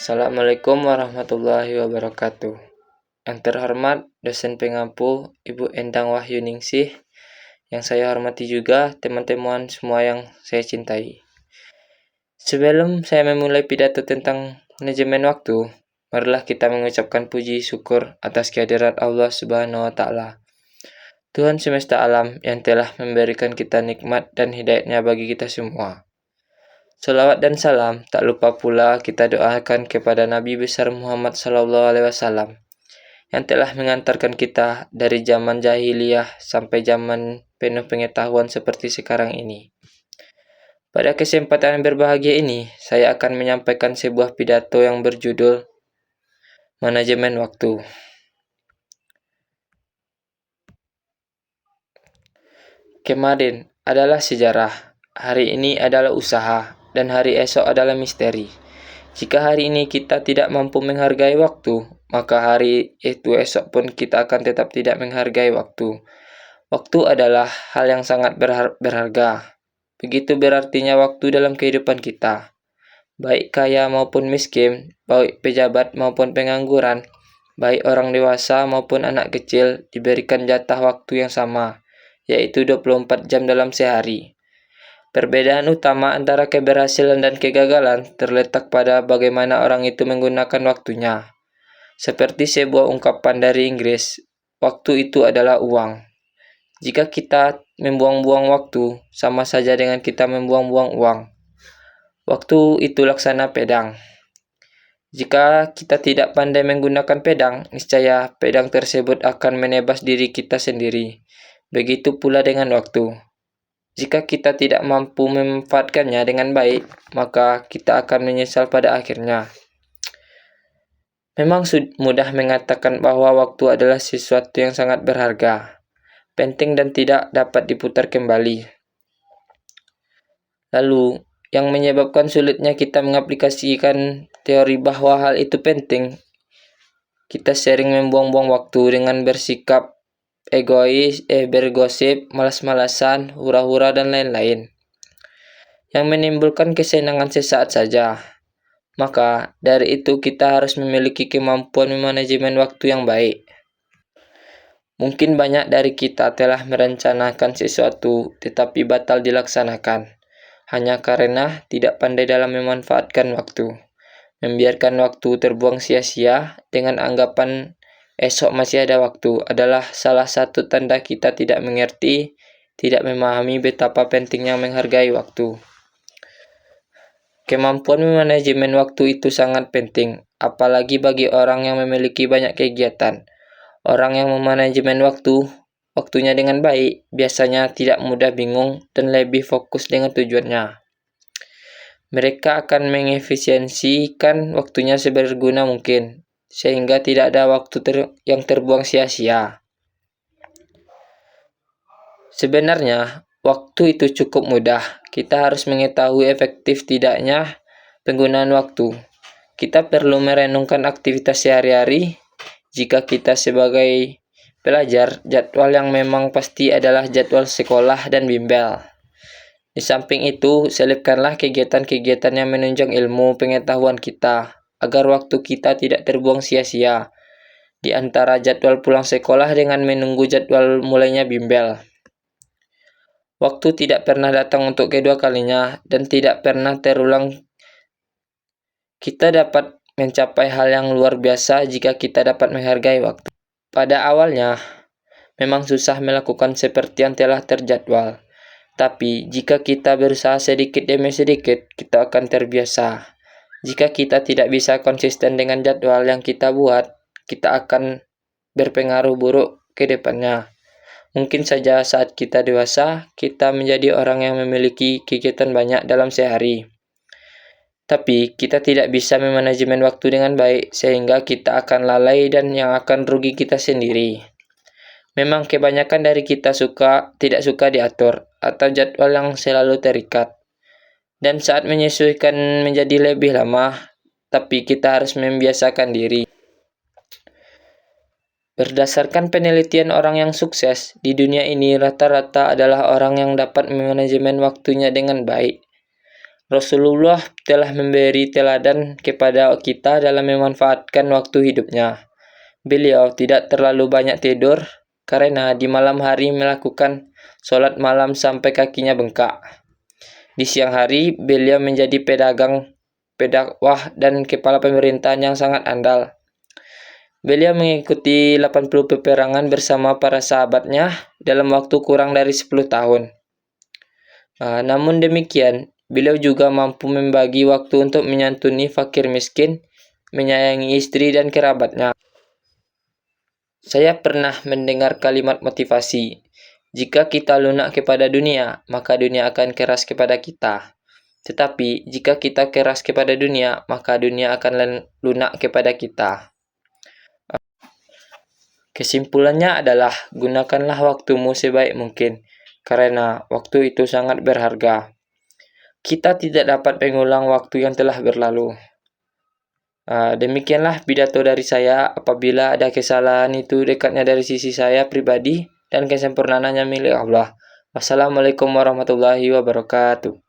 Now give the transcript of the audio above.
Assalamualaikum warahmatullahi wabarakatuh. Yang terhormat dosen pengampu Ibu Endang Wahyuningsih, yang saya hormati juga teman-teman semua yang saya cintai. Sebelum saya memulai pidato tentang manajemen waktu, marilah kita mengucapkan puji syukur atas kehadirat Allah Subhanahu wa Ta'ala, Tuhan semesta alam yang telah memberikan kita nikmat dan hidayatnya bagi kita semua. Salawat dan salam tak lupa pula kita doakan kepada Nabi besar Muhammad SAW yang telah mengantarkan kita dari zaman jahiliyah sampai zaman penuh pengetahuan seperti sekarang ini. Pada kesempatan yang berbahagia ini, saya akan menyampaikan sebuah pidato yang berjudul Manajemen Waktu. Kemarin adalah sejarah, hari ini adalah usaha, dan hari esok adalah misteri. Jika hari ini kita tidak mampu menghargai waktu, maka hari itu esok pun kita akan tetap tidak menghargai waktu. Waktu adalah hal yang sangat berharga. Begitu berartinya waktu dalam kehidupan kita. Baik kaya maupun miskin, baik pejabat maupun pengangguran, baik orang dewasa maupun anak kecil diberikan jatah waktu yang sama, yaitu 24 jam dalam sehari. Perbedaan utama antara keberhasilan dan kegagalan terletak pada bagaimana orang itu menggunakan waktunya. Seperti sebuah ungkapan dari Inggris, waktu itu adalah uang. Jika kita membuang-buang waktu, sama saja dengan kita membuang-buang uang. Waktu itu laksana pedang. Jika kita tidak pandai menggunakan pedang, niscaya pedang tersebut akan menebas diri kita sendiri. Begitu pula dengan waktu. Jika kita tidak mampu memanfaatkannya dengan baik, maka kita akan menyesal pada akhirnya. Memang mudah mengatakan bahwa waktu adalah sesuatu yang sangat berharga, penting dan tidak dapat diputar kembali. Lalu, yang menyebabkan sulitnya kita mengaplikasikan teori bahwa hal itu penting, kita sering membuang-buang waktu dengan bersikap egois, bergosip, malas-malasan, hura-hura, dan lain-lain, yang menimbulkan kesenangan sesaat saja. Maka dari itu kita harus memiliki kemampuan memanajemen waktu yang baik. Mungkin banyak dari kita telah merencanakan sesuatu tetapi batal dilaksanakan, hanya karena tidak pandai dalam memanfaatkan waktu. Membiarkan waktu terbuang sia-sia dengan anggapan esok masih ada waktu adalah salah satu tanda kita tidak mengerti, tidak memahami betapa pentingnya menghargai waktu. Kemampuan memanajemen waktu itu sangat penting, apalagi bagi orang yang memiliki banyak kegiatan. Orang yang memanajemen waktunya dengan baik, biasanya tidak mudah bingung dan lebih fokus dengan tujuannya. Mereka akan mengefisiensikan waktunya seberguna mungkin, sehingga tidak ada waktu yang terbuang sia-sia. Sebenarnya, waktu itu cukup mudah. Kita harus mengetahui efektif tidaknya penggunaan waktu. Kita perlu merenungkan aktivitas sehari-hari. Jika kita sebagai pelajar, jadwal yang memang pasti adalah jadwal sekolah dan bimbel. Di samping itu, selipkanlah kegiatan-kegiatan yang menunjang ilmu pengetahuan kita, agar waktu kita tidak terbuang sia-sia. Di antara jadwal pulang sekolah dengan menunggu jadwal mulainya bimbel. Waktu tidak pernah datang untuk kedua kalinya dan tidak pernah terulang. Kita dapat mencapai hal yang luar biasa jika kita dapat menghargai waktu. Pada awalnya, memang susah melakukan seperti yang telah terjadwal. Tapi, jika kita berusaha sedikit demi sedikit, kita akan terbiasa. Jika kita tidak bisa konsisten dengan jadwal yang kita buat, kita akan berpengaruh buruk ke depannya. Mungkin saja saat kita dewasa, kita menjadi orang yang memiliki kegiatan banyak dalam sehari. Tapi, kita tidak bisa memanajemen waktu dengan baik, sehingga kita akan lalai dan yang akan rugi kita sendiri. Memang kebanyakan dari kita tidak suka diatur, atau jadwal yang selalu terikat. Dan saat menyesuaikan menjadi lebih lama, tapi kita harus membiasakan diri. Berdasarkan penelitian orang yang sukses di dunia ini rata-rata adalah orang yang dapat memanajemen waktunya dengan baik. Rasulullah telah memberi teladan kepada kita dalam memanfaatkan waktu hidupnya. Beliau tidak terlalu banyak tidur karena di malam hari melakukan sholat malam sampai kakinya bengkak. Di siang hari, beliau menjadi pedakwah dan kepala pemerintahan yang sangat andal. Beliau mengikuti 80 peperangan bersama para sahabatnya dalam waktu kurang dari 10 tahun. Namun demikian, beliau juga mampu membagi waktu untuk menyantuni fakir miskin, menyayangi istri dan kerabatnya. Saya pernah mendengar kalimat motivasi, jika kita lunak kepada dunia, maka dunia akan keras kepada kita. Tetapi, jika kita keras kepada dunia, maka dunia akan lunak kepada kita. Kesimpulannya adalah, gunakanlah waktumu sebaik mungkin, karena waktu itu sangat berharga. Kita tidak dapat mengulang waktu yang telah berlalu. Demikianlah pidato dari saya. Apabila ada kesalahan itu dekatnya dari sisi saya pribadi dan kesempurnaannya milik Allah. Wassalamualaikum warahmatullahi wabarakatuh.